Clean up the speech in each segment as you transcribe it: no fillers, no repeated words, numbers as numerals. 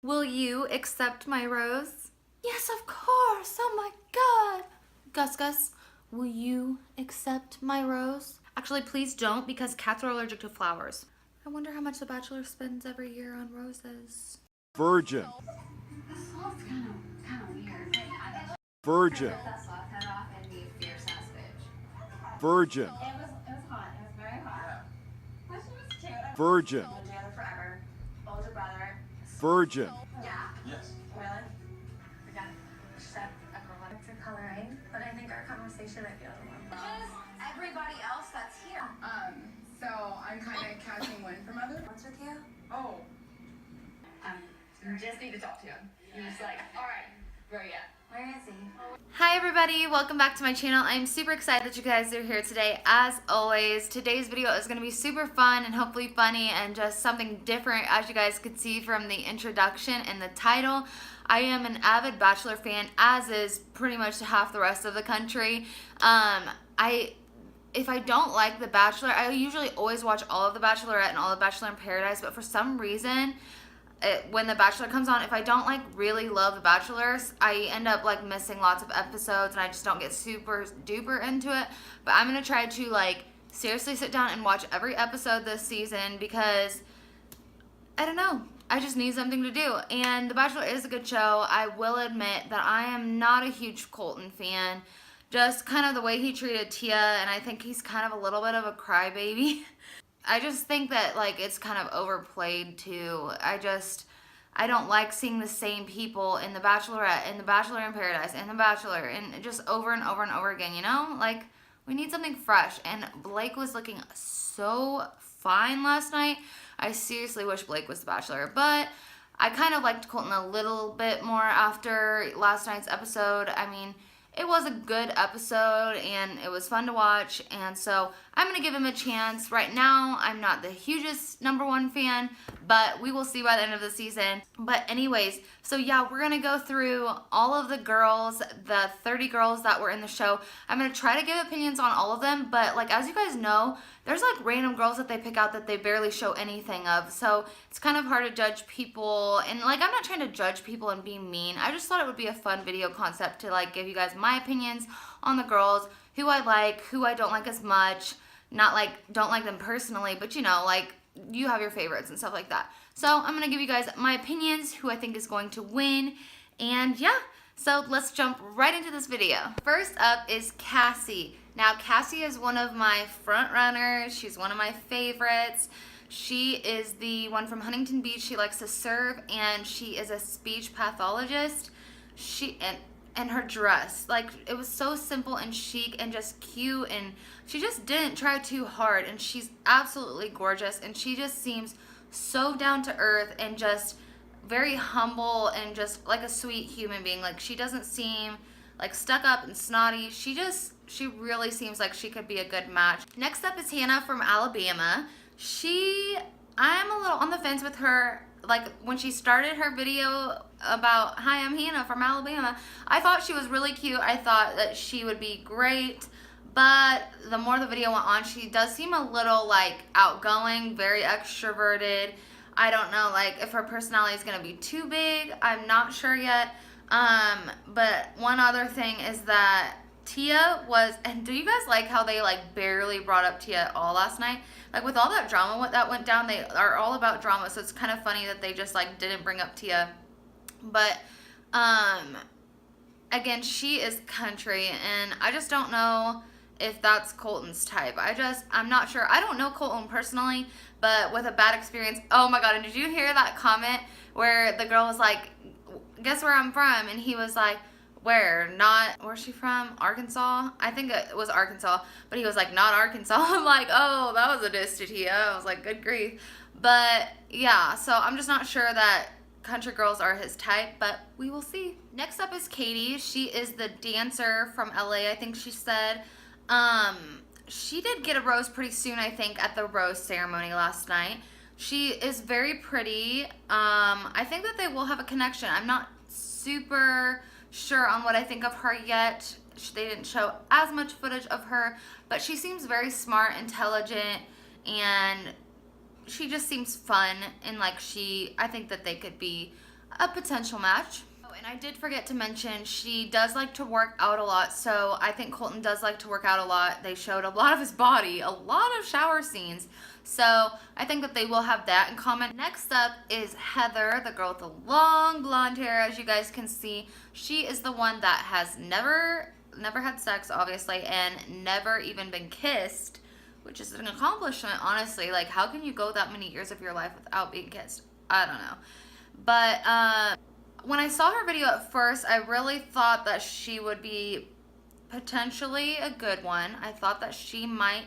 Will you accept my rose? Yes, of course. Oh my god. Gus, will you accept my rose? Actually, please don't, because cats are allergic to flowers. I wonder how much the Bachelor spends every year on roses. Virgin. The sloth's kind of weird. Like, I bet Virgin. rip that sloth head off and be a fierce ass bitch. Virgin. It was hot. It was very hot. But she was cute. Virgin. Known together forever. Older brother. Virgin. Yeah. Yes. Really? We got set a girl up for coloring, but I think our conversation might be a little more. Just everybody else that's here. So I'm kind of catching wind from others. What's with you? Oh, Just need to talk to him. You're just like, all right, where are you at? Where is he? Hi everybody, welcome back to my channel. I'm super excited that you guys are here today. As always, today's video is going to be super fun and hopefully funny and just something different, as you guys could see from the introduction and the title. I am an avid Bachelor fan, as is pretty much half the rest of the country. If I don't like The Bachelor, I usually always watch all of The Bachelorette and all of Bachelor in Paradise, but for some reason, when The Bachelor comes on, if I don't like really love The Bachelors, I end up like missing lots of episodes and I just don't get super duper into it. But I'm gonna try to like seriously sit down and watch every episode this season, because I don't know, I just need something to do. And The Bachelor is a good show. I will admit that I am not a huge Colton fan. Just kind of the way he treated Tia, and I think he's kind of a little bit of a crybaby. I just think that like it's kind of overplayed too. I don't like seeing the same people in The Bachelorette, in The Bachelor in Paradise, in The Bachelor, and just over and over and over again, you know? Like, we need something fresh. And Blake was looking so fine last night. I seriously wish Blake was The Bachelor, but I kind of liked Colton a little bit more after last night's episode. I mean, it was a good episode and it was fun to watch, and so I'm going to give him a chance. Right now, I'm not the hugest #1 fan, but we will see by the end of the season. But anyways, so yeah, we're going to go through all of the girls, the 30 girls that were in the show. I'm going to try to give opinions on all of them, but like as you guys know, there's like random girls that they pick out that they barely show anything of. So it's kind of hard to judge people, and like I'm not trying to judge people and be mean. I just thought it would be a fun video concept to like give you guys my opinions on the girls, who I like, who I don't like as much. Not like don't like them personally, but you know, like you have your favorites and stuff like that. So I'm going to give you guys my opinions, who I think is going to win, and yeah. So let's jump right into this video. First up is Cassie. Now Cassie is one of my front runners. She's one of my favorites. She is the one from Huntington Beach. She likes to serve, and she is a speech pathologist. And her dress, like, it was so simple and chic and just cute, and she just didn't try too hard, and she's absolutely gorgeous, and she just seems so down to earth and just very humble and just like a sweet human being. Like, she doesn't seem like stuck up and snotty. She really seems like she could be a good match. Next up is Hannah from Alabama. I'm a little on the fence with her. Like, when she started her video about, hi, I'm Hannah from Alabama, I thought she was really cute. I thought that she would be great, but the more the video went on, she does seem a little like outgoing, very extroverted. I don't know, like, if her personality is gonna be too big. I'm not sure yet. But one other thing is that Tia was, and do you guys like how they like barely brought up Tia at all last night? Like, with all that drama that went down, they are all about drama, so it's kind of funny that they just like didn't bring up Tia. But again, she is country, and I just don't know if that's Colton's type. I'm not sure. I don't know Colton personally, but with a bad experience. Oh my god, and did you hear that comment where the girl was like, guess where I'm from? And he was like, where's she from? Arkansas? I think it was Arkansas, but he was like, not Arkansas. I'm like, oh, that was a diss to Tia. I was like, good grief. But yeah, so I'm just not sure that country girls are his type, but we will see. Next up is Katie. She is the dancer from LA, I think she said. She did get a rose pretty soon, I think, at the rose ceremony last night. She is very pretty. I think that they will have a connection. I'm not super sure on what I think of her yet. They didn't show as much footage of her, but she seems very smart, intelligent, and she just seems fun, and like I think that they could be a potential match. Oh, and I did forget to mention, she does like to work out a lot, so I think Colton does like to work out a lot. They showed a lot of his body, a lot of shower scenes, so I think that they will have that in common. Next up is Heather, the girl with the long blonde hair, as you guys can see. She is the one that has never had sex, obviously, and never even been kissed, which is an accomplishment, honestly. Like, how can you go that many years of your life without being kissed? I don't know. But when I saw her video at first, I really thought that she would be potentially a good one. I thought that she might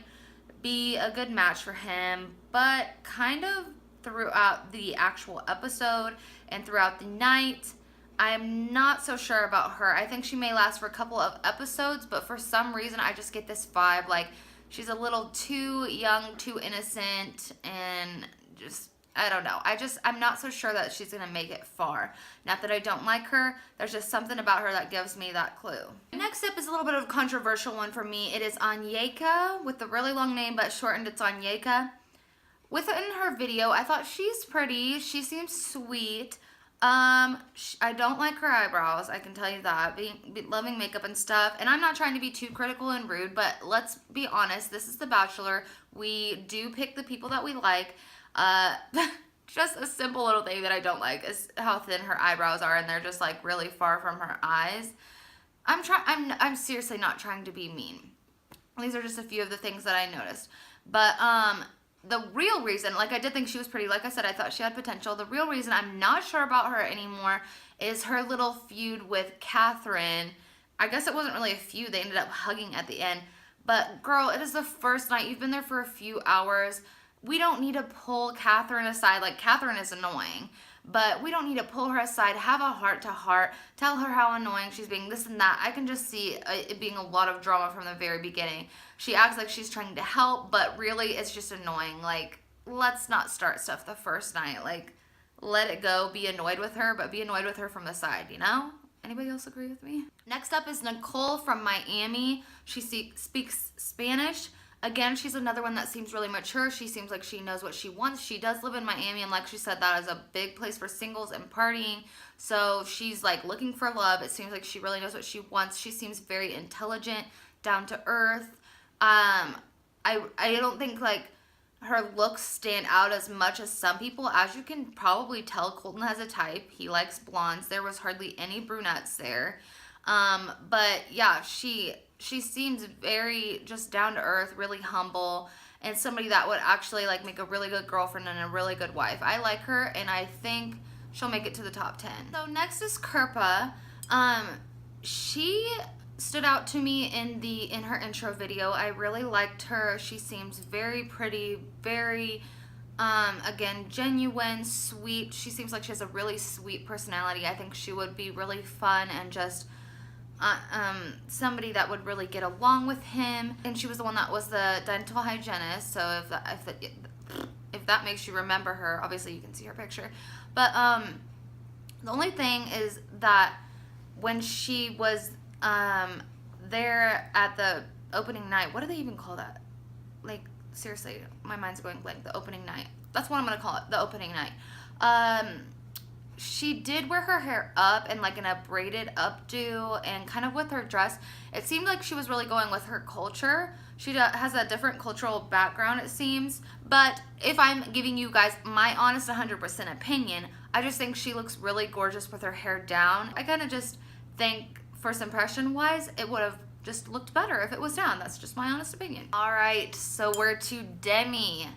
be a good match for him, but kind of throughout the actual episode and throughout the night, I'm not so sure about her. I think she may last for a couple of episodes, but for some reason I just get this vibe like she's a little too young, too innocent, and just, I don't know. I'm not so sure that she's going to make it far. Not that I don't like her. There's just something about her that gives me that clue. Next up is a little bit of a controversial one for me. It is Anyeka, with the really long name, but shortened it's Anyeka. Within her video, I thought she's pretty. She seems sweet. I don't like her eyebrows, I can tell you that, loving makeup and stuff, and I'm not trying to be too critical and rude, but let's be honest, this is The Bachelor. We do pick the people that we like. Just a simple little thing that I don't like is how thin her eyebrows are, and they're just like really far from her eyes. I'm seriously not trying to be mean. These are just a few of the things that I noticed, but the real reason, like, I did think she was pretty. Like I said, I thought she had potential. The real reason I'm not sure about her anymore is her little feud with Catherine. I guess it wasn't really a feud. They ended up hugging at the end. But, girl, it is the first night. You've been there for a few hours. We don't need to pull Catherine aside. Like, Catherine is annoying, but we don't need to pull her aside, have a heart-to-heart, tell her how annoying she's being, this and that. I can just see it being a lot of drama from the very beginning. She acts like she's trying to help, but really it's just annoying. Like, let's not start stuff the first night. Like, let it go. Be annoyed with her, but be annoyed with her from the side, you know? Anybody else agree with me? Next up is Nicole from Miami. She speaks Spanish. Again, she's another one that seems really mature. She seems like she knows what she wants. She does live in Miami, and like she said, that is a big place for singles and partying. So she's like looking for love. It seems like she really knows what she wants. She seems very intelligent, down to earth. I don't think like her looks stand out as much as some people. As you can probably tell, Colton has a type. He likes blondes. There was hardly any brunettes there. But yeah, she seems very just down to earth, really humble, and somebody that would actually like make a really good girlfriend and a really good wife. I like her, and I think she'll make it to the top 10. So next is Kirpa. She stood out to me in her intro video. I really liked her. She seems very pretty, very again, genuine, sweet. She seems like she has a really sweet personality. I think she would be really fun and just somebody that would really get along with him. And she was the one that was the dental hygienist, so if that makes you remember her, obviously you can see her picture. But the only thing is that when she was there at the opening night, what do they even call that? Like, seriously, my mind's going blank. The opening night. That's what I'm gonna call it, the opening night. She did wear her hair up and like in a braided updo, and kind of with her dress, it seemed like she was really going with her culture. She has a different cultural background, it seems. But if I'm giving you guys my honest 100% opinion, I just think she looks really gorgeous with her hair down. I kind of just think, first impression wise, it would have just looked better if it was down. That's just my honest opinion. All right, so we're to Demi.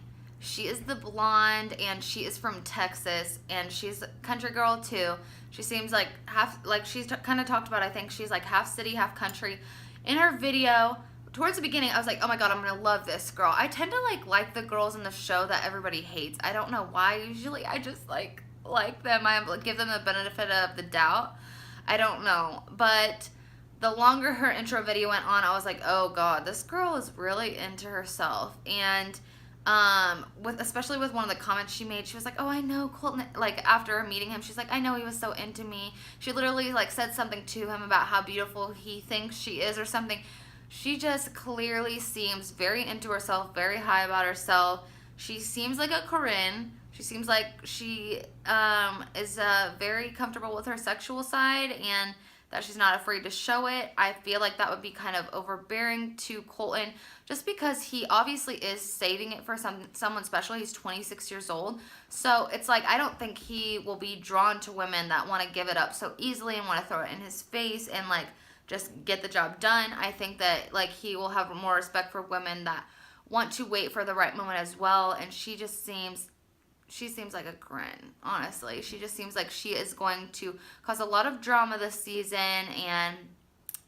She is the blonde, and she is from Texas, and she's a country girl too. She seems like she's kind of talked about, I think she's like half city, half country. In her video, towards the beginning, I was like, oh my god, I'm gonna love this girl. I tend to like the girls in the show that everybody hates. I don't know why. Usually I just like them. I give them the benefit of the doubt. I don't know, but the longer her intro video went on, I was like, oh god, this girl is really into herself. And especially with one of the comments she made, she was like, oh, I know Colton, like after meeting him, she's like, I know he was so into me. She literally like said something to him about how beautiful he thinks she is or something. She just clearly seems very into herself, very high about herself. She seems like a Corinne. She seems like she is very comfortable with her sexual side and that she's not afraid to show it. I feel like that would be kind of overbearing to Colton just because he obviously is saving it for someone special. He's 26 years old. So it's like I don't think he will be drawn to women that want to give it up so easily and want to throw it in his face and like just get the job done. I think that like he will have more respect for women that want to wait for the right moment as well. And she seems like a grin, honestly. She just seems like she is going to cause a lot of drama this season and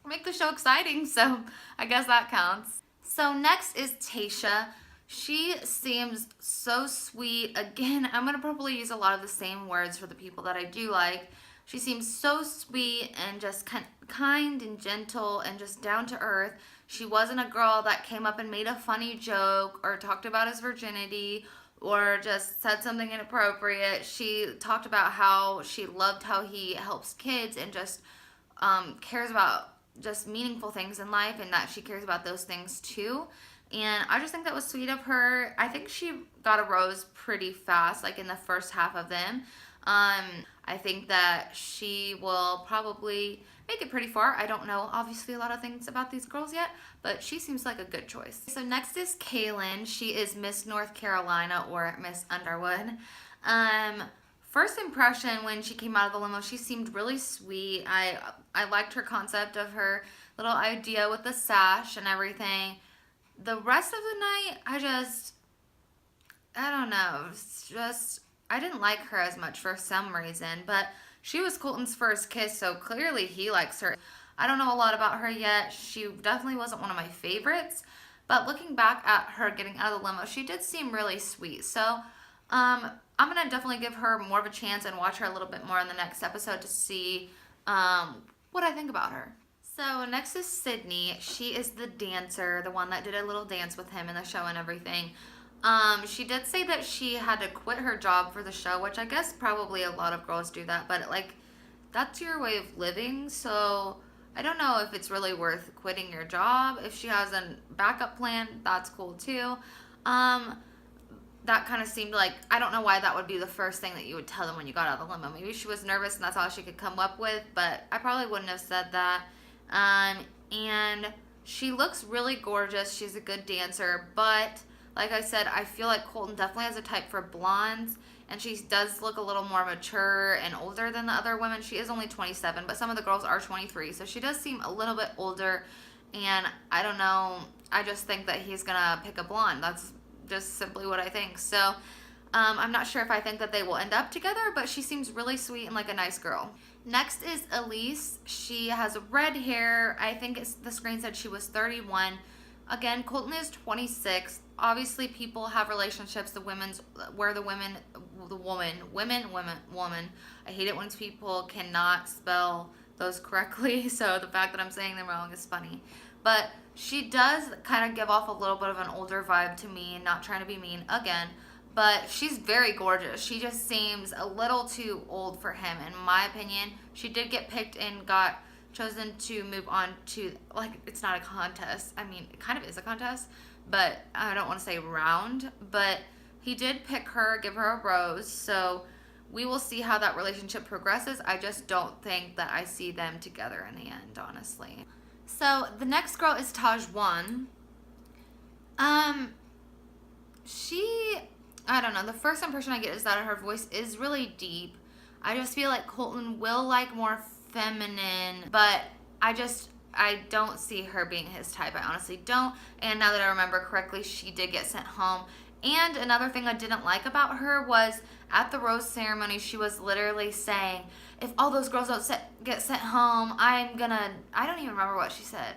make the show exciting, so I guess that counts. So next is Tayshia. She seems so sweet. Again, I'm going to probably use a lot of the same words for the people that I do like. She seems so sweet and just kind and gentle and just down to earth. She wasn't a girl that came up and made a funny joke or talked about his virginity or just said something inappropriate. She talked about how she loved how he helps kids and just cares about just meaningful things in life and that she cares about those things too. And I just think that was sweet of her. I think she got a rose pretty fast, like in the first half of them. I think that she will probably make it pretty far. I don't know, obviously, a lot of things about these girls yet, but she seems like a good choice. So next is Caelynn. She is Miss North Carolina or Miss Underwood. First impression when she came out of the limo, she seemed really sweet. I liked her concept of her little idea with the sash and everything. The rest of the night, I don't know. It's just, I didn't like her as much for some reason, but she was Colton's first kiss, so clearly he likes her. I don't know a lot about her yet. She definitely wasn't one of my favorites, but looking back at her getting out of the limo, she did seem really sweet. So I'm going to definitely give her more of a chance and watch her a little bit more in the next episode to see what I think about her. So next is Sydney. She is the dancer, the one that did a little dance with him in the show and everything. She did say that she had to quit her job for the show, which I guess probably a lot of girls do that, but like that's your way of living, so I don't know if it's really worth quitting your job. If she has a backup plan, that's cool too. That kind of seemed like, I don't know why that would be the first thing that you would tell them when you got out of the limo. Maybe she was nervous and that's all she could come up with, but I probably wouldn't have said that. And she looks really gorgeous. She's a good dancer, but like I said, I feel like Colton definitely has a type for blondes, and she does look a little more mature and older than the other women. She is only 27, but some of the girls are 23, so she does seem a little bit older, and I don't know, I just think that he's gonna pick a blonde. That's just simply what I think. So I'm not sure if I think that they will end up together, but she seems really sweet and like a nice girl. Next is Elise. She has red hair. I think the screen said she was 31. Again, Colton is 26. Obviously, people have relationships. Women. I hate it when people cannot spell those correctly. So the fact that I'm saying them wrong is funny. But she does kind of give off a little bit of an older vibe to me, not trying to be mean again. But she's very gorgeous. She just seems a little too old for him, in my opinion. She did get picked and got chosen to move on to, like, it's not a contest. I mean, it kind of is a contest, but I don't want to say round. But he did pick her, give her a rose. So we will see how that relationship progresses. I just don't think that I see them together in the end, honestly. So the next girl is Tahzjuan. I don't know, the first impression I get is that her voice is really deep. I just feel like Colton will like more feminine, but I don't see her being his type. I honestly don't. And now that I remember correctly, she did get sent home. And another thing I didn't like about her was at the rose ceremony, she was literally saying, if all those girls don't get sent home, I don't even remember what she said.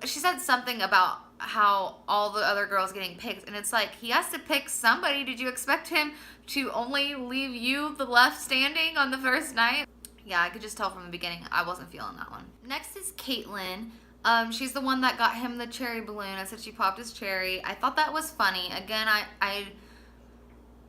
She said something about how all the other girls getting picked, and it's like, he has to pick somebody. Did you expect him to only leave you the left standing on the first night? Yeah, I could just tell from the beginning I wasn't feeling that one. Next is Caelynn. She's the one that got him the cherry balloon and said she popped his cherry. I thought that was funny. Again, I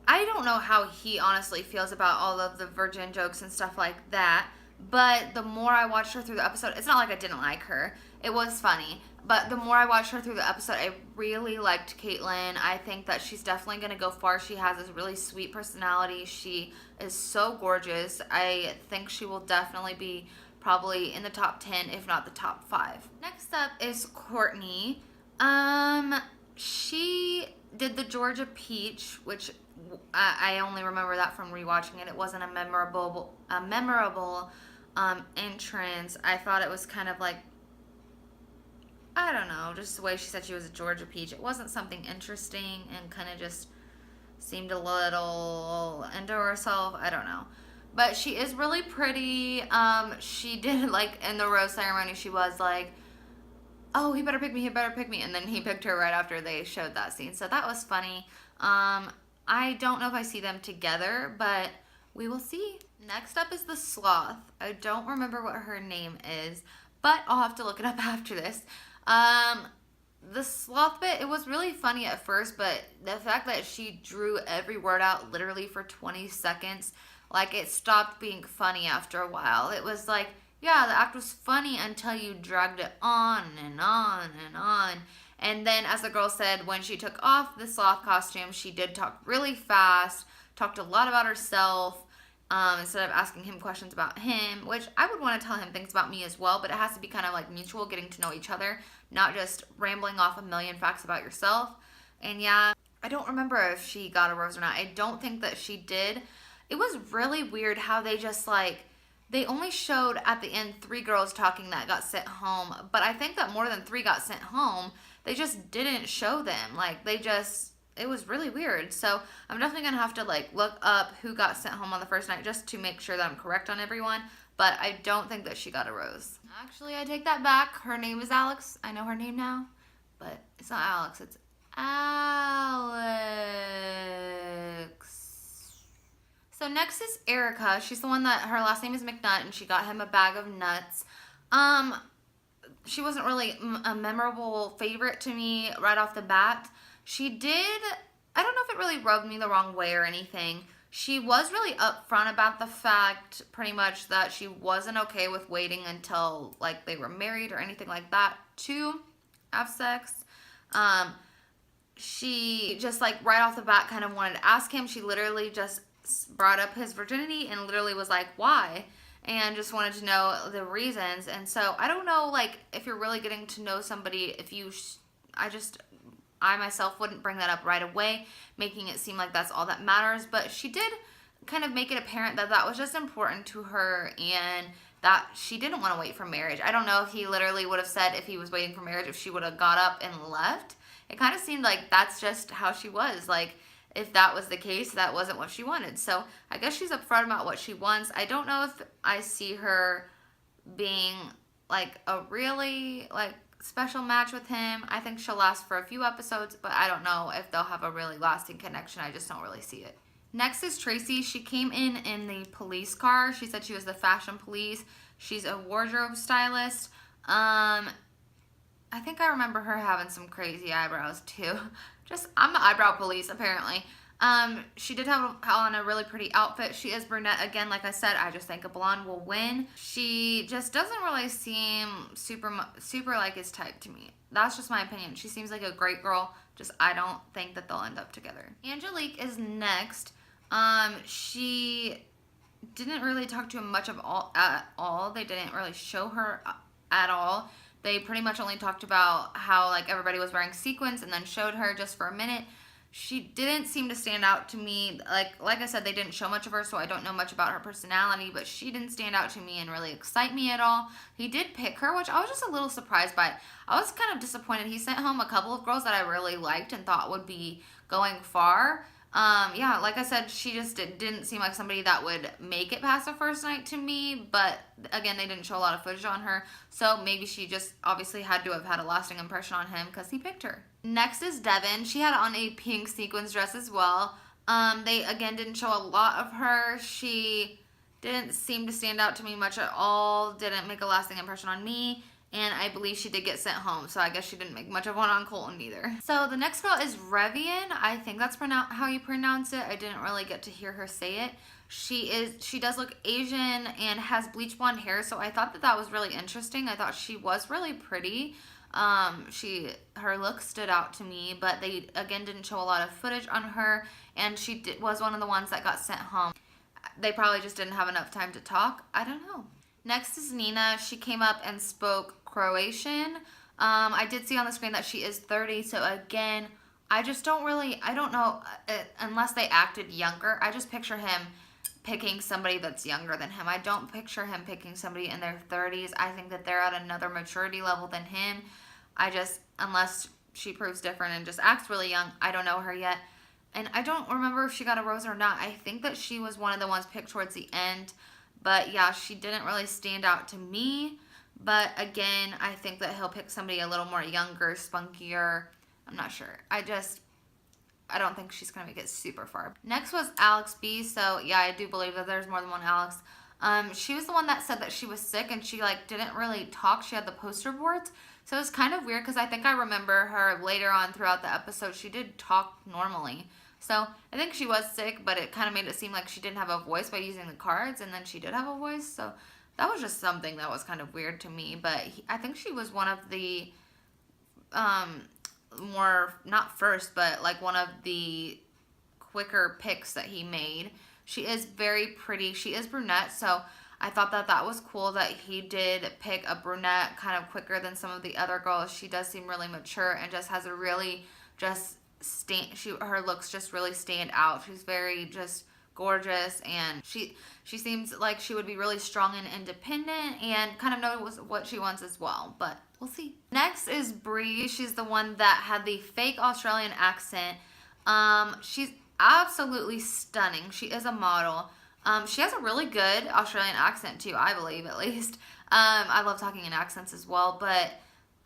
don't know how he honestly feels about all of the virgin jokes and stuff like that, But the more I watched her through the episode, it's not like I didn't like her. It was funny. But the more I watched her through the episode, I really liked Caelynn. I think that she's definitely going to go far. She has this really sweet personality. She is so gorgeous. I think she will definitely be probably in the top 10, if not the top 5. Next up is Courtney. She did the Georgia Peach, which I only remember that from rewatching it. It wasn't a memorable entrance. I thought it was kind of like, I don't know, just the way she said she was a Georgia Peach. It wasn't something interesting and kind of just seemed a little into herself. I don't know. But she is really pretty. She did, like, in the rose ceremony, she was like, oh, he better pick me, he better pick me. And then he picked her right after they showed that scene. So that was funny. I don't know if I see them together, but we will see. Next up is the sloth. I don't remember what her name is, but I'll have to look it up after this. The sloth bit, it was really funny at first, but the fact that she drew every word out literally for 20 seconds, like, it stopped being funny after a while. It was like, yeah, the act was funny until you dragged it on and on and on. And then, as the girl said, when she took off the sloth costume, she did talk really fast, talked a lot about herself, instead of asking him questions about him, which I would want to tell him things about me as well, but it has to be kind of like mutual, getting to know each other, not just rambling off a million facts about yourself. And yeah, I don't remember if she got a rose or not. I don't think that she did. It was really weird how they just, like, they only showed at the end 3 girls talking that got sent home, but I think that more than 3 got sent home. They just didn't show them. Like, it was really weird. So I'm definitely going to have to, like, look up who got sent home on the first night just to make sure that I'm correct on everyone. But I don't think that she got a rose. Actually, I take that back. Her name is Alex. I know her name now. But it's not Alex. It's Alex. So next is Erica. She's the one that her last name is McNutt, and she got him a bag of nuts. She wasn't really a memorable favorite to me right off the bat. She did, I don't know if it really rubbed me the wrong way or anything. She was really upfront about the fact, pretty much, that she wasn't okay with waiting until, like, they were married or anything like that to have sex. She just, like, right off the bat kind of wanted to ask him. She literally just brought up his virginity and literally was like, why? And just wanted to know the reasons. And so I don't know, like, if you're really getting to know somebody, if you, I myself wouldn't bring that up right away, making it seem like that's all that matters. But she did kind of make it apparent that that was just important to her and that she didn't want to wait for marriage. I don't know if he literally would have said if he was waiting for marriage, if she would have got up and left. It kind of seemed like that's just how she was. Like, if that was the case, that wasn't what she wanted. So I guess she's upfront about what she wants. I don't know if I see her being, like, a really, like, special match with him. I think she'll last for a few episodes, but I don't know if they'll have a really lasting connection. I just don't really see it. Next is Tracy. She came in the police car. She said she was the fashion police. She's a wardrobe stylist. I think I remember her having some crazy eyebrows too. I'm the eyebrow police, apparently. She did have on a really pretty outfit. She is brunette. Again, like I said, I just think a blonde will win. She just doesn't really seem super like his type to me. That's just my opinion. She seems like a great girl. Just, I don't think that they'll end up together. Angelique is next. She didn't really talk to him much at all. They didn't really show her at all. They pretty much only talked about how, like, everybody was wearing sequins and then showed her just for a minute. She didn't seem to stand out to me. Like I said, they didn't show much of her, so I don't know much about her personality, but she didn't stand out to me and really excite me at all. He did pick her, which I was just a little surprised by. I was kind of disappointed. He sent home a couple of girls that I really liked and thought would be going far. Yeah, like I said, she just didn't seem like somebody that would make it past the first night to me, but again, they didn't show a lot of footage on her, so maybe she just obviously had to have had a lasting impression on him because he picked her. Next is Devin. She had on a pink sequins dress as well. They, again, didn't show a lot of her. She didn't seem to stand out to me much at all, didn't make a lasting impression on me, And I believe she did get sent home, so I guess she didn't make much of one on Colton either. So the next girl is Revian. I think that's how you pronounce it. I didn't really get to hear her say it. She does look Asian and has bleach blonde hair, so I thought that was really interesting. I thought she was really pretty. Her look stood out to me, but they again didn't show a lot of footage on her, and she was one of the ones that got sent home. They probably just didn't have enough time to talk. I don't know. Next is Nina. She came up and spoke Croatian. I did see on the screen that she is 30, so again, I don't know, unless they acted younger. I just picture him picking somebody that's younger than him. I don't picture him picking somebody in their 30s. I think that they're at another maturity level than him. Unless she proves different and just acts really young, I don't know her yet. And I don't remember if she got a rose or not. I think that she was one of the ones picked towards the end. But yeah, she didn't really stand out to me. But again, I think that he'll pick somebody a little more younger, spunkier. I'm not sure. I don't think she's going to make it super far. Next was Alex B. So yeah, I do believe that there's more than one Alex. She was the one that said that she was sick and she didn't really talk. She had the poster boards. So it was kind of weird because I think I remember her later on throughout the episode, she did talk normally. So I think she was sick, but it kind of made it seem like she didn't have a voice by using the cards, and then she did have a voice. So that was just something that was kind of weird to me. But I think she was one of the more, not first, but one of the quicker picks that he made. She is very pretty. She is brunette, so I thought that was cool that he did pick a brunette kind of quicker than some of the other girls. She does seem really mature and just has a really her looks just really stand out. She's very just gorgeous, and she seems like she would be really strong and independent and kind of knows what she wants as well, but we'll see. Next is Bree. She's the one that had the fake Australian accent. She's absolutely stunning. She is a model. She has a really good Australian accent too, I believe, at least. I love talking in accents as well, but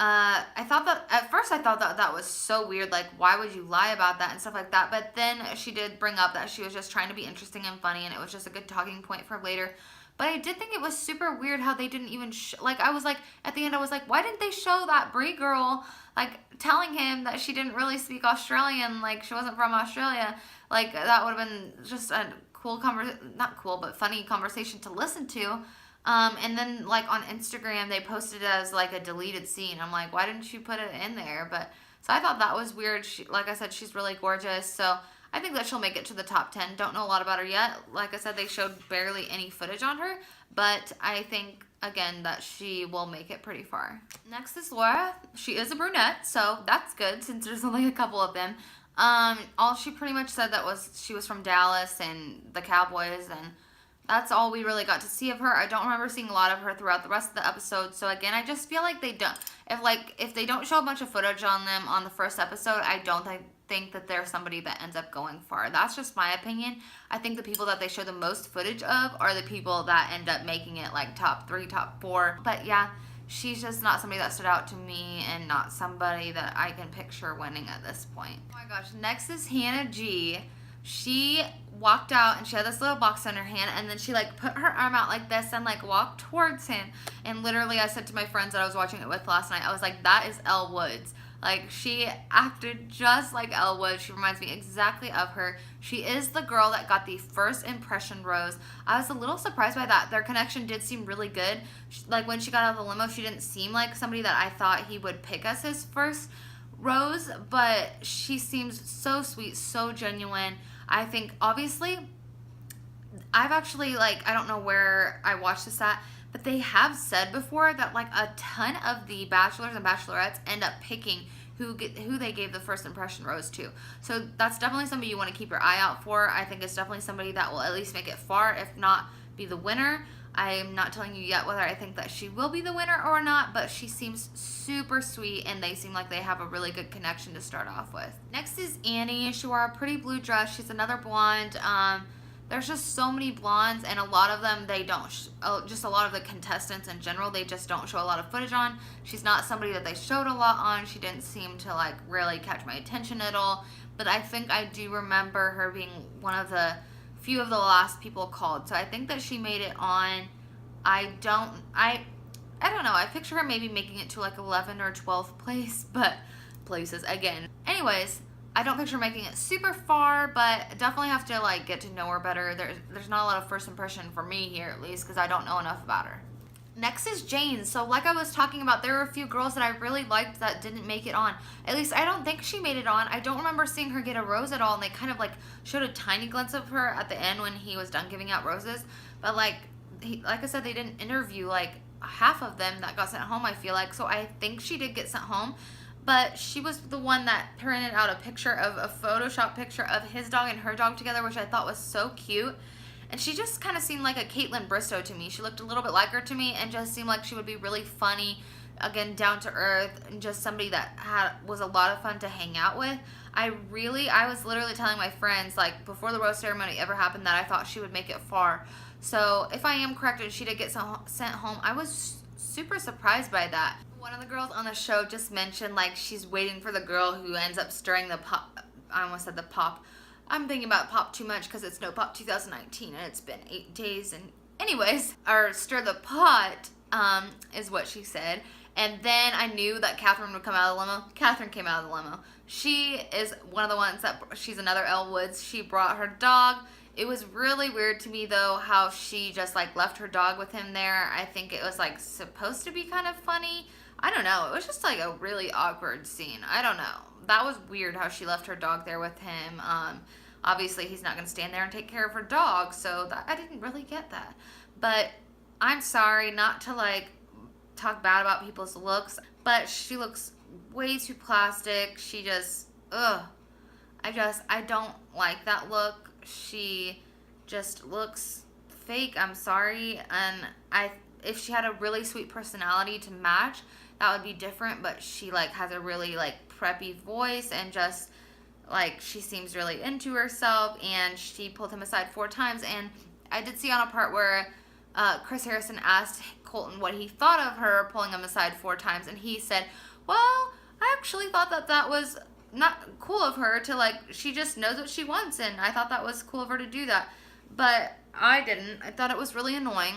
at first I thought that was so weird, why would you lie about that and stuff like that, but then she did bring up that she was just trying to be interesting and funny, and it was just a good talking point for later. But I did think it was super weird how they didn't even, at the end I was like, why didn't they show that Brie girl, telling him that she didn't really speak Australian, she wasn't from Australia, that would have been just a cool not cool, but funny conversation to listen to. And then on Instagram they posted it as a deleted scene. I'm like, why didn't you put it in there? But so I thought that was weird. Like I said, she's really gorgeous, so I think that she'll make it to the top 10. Don't know a lot about her yet. Like I said, they showed barely any footage on her, but I think again that she will make it pretty far. Next is Laura. She is a brunette, so that's good since there's only a couple of them. All she pretty much said she was from Dallas and the Cowboys, and that's all we really got to see of her. I don't remember seeing a lot of her throughout the rest of the episode. So again, I just feel like they don't, if they don't show a bunch of footage on them on the first episode, I don't think that they're somebody that ends up going far. That's just my opinion. I think the people that they show the most footage of are the people that end up making it top 3, top 4. But yeah, she's just not somebody that stood out to me and not somebody that I can picture winning at this point. Oh my gosh, next is Hannah G. She walked out and she had this little box in her hand, and then she put her arm out like this and walked towards him, and literally I said to my friends that I was watching it with last night, I was like, that is Elle Woods. She acted just like Elle Woods. She reminds me exactly of her. She is the girl that got the first impression rose. I was a little surprised by that. Their connection did seem really good. When she got out of the limo, she didn't seem like somebody that I thought he would pick as his first rose, but she seems so sweet, so genuine. I think, obviously, I've actually, I don't know where I watched this at, but they have said before that, a ton of the bachelors and bachelorettes end up picking who they gave the first impression rose to. So that's definitely somebody you want to keep your eye out for. I think it's definitely somebody that will at least make it far, if not be the winner. I'm not telling you yet whether I think that she will be the winner or not, but she seems super sweet, and they seem like they have a really good connection to start off with. Next is Annie. She wore a pretty blue dress. She's another blonde. There's just so many blondes, and a lot of them they don't, just a lot of the contestants in general, they just don't show a lot of footage on. She's not somebody that they showed a lot on. She didn't seem to really catch my attention at all, but I think I do remember her being one of the few of the last people called, so I think that she made it on. I I don't know. I picture her maybe making it to like 11th or 12th place, but places again. Anyways, I don't picture making it super far, but definitely have to like get to know her better. There's not a lot of first impression for me here, at least, because I don't know enough about her. Next is Jane. So like I was talking about, there were a few girls that I really liked that didn't make it on. At least I don't think she made it on. I don't remember seeing her get a rose at all, and they kind of like showed a tiny glimpse of her at the end when he was done giving out roses. But like I said, they didn't interview like half of them that got sent home, I feel like. So I think she did get sent home. But she was the one that printed out a picture of a Photoshop picture of his dog and her dog together, which I thought was so cute. And she just kind of seemed like a Caitlin Bristow to me. She looked a little bit like her to me and just seemed like she would be really funny, again, down to earth, and just somebody that was a lot of fun to hang out with. I was literally telling my friends, like, before the rose ceremony ever happened, that I thought she would make it far. So if I am correct and she did get sent home, I was super surprised by that. One of the girls on the show just mentioned, like, she's waiting for the girl who ends up stirring the pop. I almost said the pop. I'm thinking about pop too much because it's No Pop 2019 and it's been 8 days. And anyways, or stir the pot is what she said. And then I knew that Catherine would come out of the limo. Catherine came out of the limo. She is one of the ones that, she's another Elle Woods. She brought her dog. It was really weird to me though how she just like left her dog with him there. I think it was like supposed to be kind of funny. I don't know. It was just like a really awkward scene. I don't know. That was weird how she left her dog there with him. Obviously, he's not going to stand there and take care of her dog, so I didn't really get that. But I'm sorry not to, like, talk bad about people's looks, but she looks way too plastic. She just, ugh. I don't like that look. She just looks fake. I'm sorry. And if she had a really sweet personality to match, that would be different, but she, like, has a really, like, preppy voice and just, like, she seems really into herself, and she pulled him aside 4 times. And I did see on a part where Chris Harrison asked Colton what he thought of her pulling him aside 4 times, and he said, well, I actually thought that was not cool of her to, like, she just knows what she wants, and I thought that was cool of her to do that. But I didn't. I thought it was really annoying.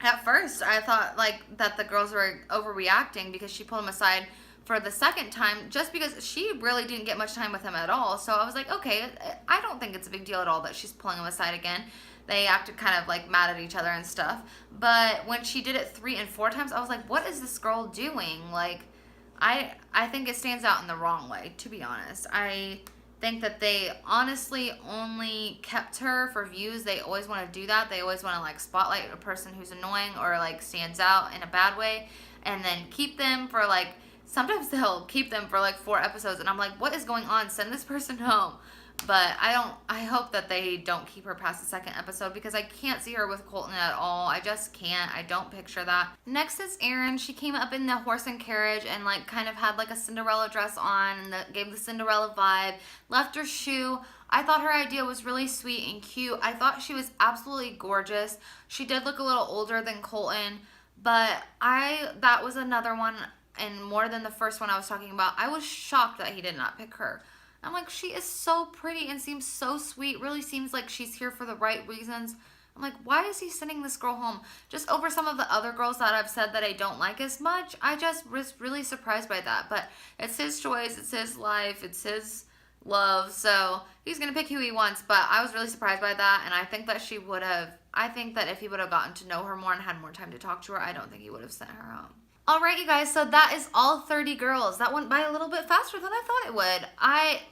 At first, I thought, like, that the girls were overreacting because she pulled him aside for the second time, just because she really didn't get much time with him at all. So I was like, okay, I don't think it's a big deal at all that she's pulling him aside again. They acted kind of like mad at each other and stuff. But when she did it 3 and 4 times, I was like, what is this girl doing? Like, I think it stands out in the wrong way, to be honest. I think that they honestly only kept her for views. They always want to do that. They always want to, like, spotlight a person who's annoying or, like, stands out in a bad way, and then keep them for, like, sometimes they'll keep them for like 4 episodes, and I'm like, what is going on? Send this person home. But I hope that they don't keep her past the 2nd episode, because I can't see her with Colton at all. I just can't. I don't picture that. Next is Erin. She came up in the horse and carriage and, like, kind of had like a Cinderella dress on, and gave the Cinderella vibe. Left her shoe. I thought her idea was really sweet and cute. I thought she was absolutely gorgeous. She did look a little older than Colton, but that was another one. And more than the first one I was talking about, I was shocked that he did not pick her. I'm like, she is so pretty and seems so sweet. Really seems like she's here for the right reasons. I'm like, why is he sending this girl home? Just over some of the other girls that I've said that I don't like as much. I just was really surprised by that. But it's his choice. It's his life. It's his love. So he's going to pick who he wants. But I was really surprised by that. And I think that I think that if he would have gotten to know her more and had more time to talk to her, I don't think he would have sent her home. Alright, you guys, so that is all 30 girls. That went by a little bit faster than I thought it would.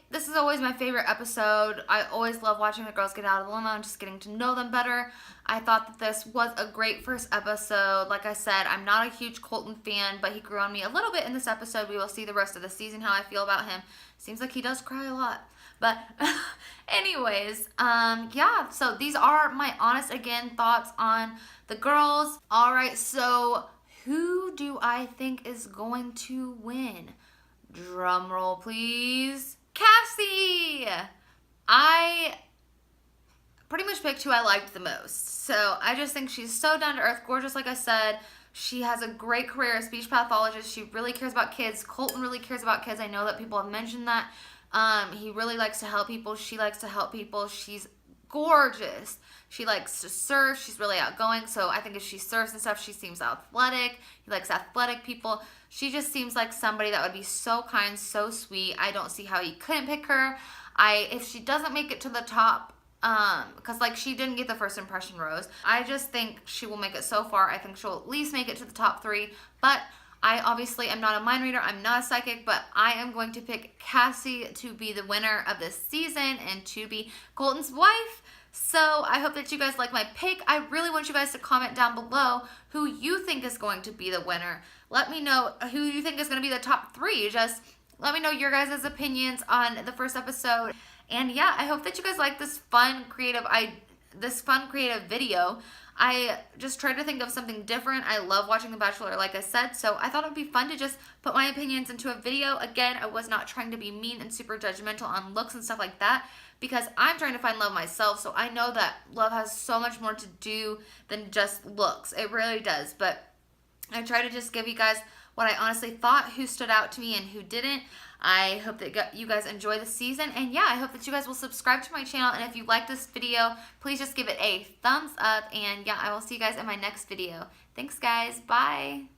This is always my favorite episode. I always love watching the girls get out of the limo and just getting to know them better. I thought that this was a great first episode. Like I said, I'm not a huge Colton fan, but he grew on me a little bit in this episode. We will see the rest of the season how I feel about him. Seems like he does cry a lot. But anyways, yeah, so these are my honest, again, thoughts on the girls. Alright, so who do I think is going to win? Drum roll, please. Cassie! I pretty much picked who I liked the most. So I just think she's so down to earth, gorgeous, like I said. She has a great career as speech pathologist. She really cares about kids. Colton really cares about kids. I know that people have mentioned that. He really likes to help people. She likes to help people. She's gorgeous. She likes to surf. She's really outgoing. So I think if she surfs and stuff, she seems athletic. He likes athletic people. She just seems like somebody that would be so kind, so sweet. I don't see how he couldn't pick her. If she doesn't make it to the top, because like she didn't get the first impression rose, I just think she will make it so far. I think she'll at least make it to the top 3. But I obviously am not a mind reader. I'm not a psychic, but I am going to pick Cassie to be the winner of this season and to be Colton's wife. So I hope that you guys like my pick. I really want you guys to comment down below who you think is going to be the winner. Let me know who you think is going to be the top 3. Just let me know your guys' opinions on the first episode. And yeah, I hope that you guys like this fun, creative video. I just tried to think of something different. I love watching The Bachelor, like I said, so I thought it would be fun to just put my opinions into a video. Again, I was not trying to be mean and super judgmental on looks and stuff like that, because I'm trying to find love myself, so I know that love has so much more to do than just looks. It really does, but I try to just give you guys what I honestly thought, who stood out to me and who didn't. I hope that you guys enjoy the season, and yeah, I hope that you guys will subscribe to my channel, and if you like this video, please just give it a thumbs up, and yeah, I will see you guys in my next video. Thanks guys, bye!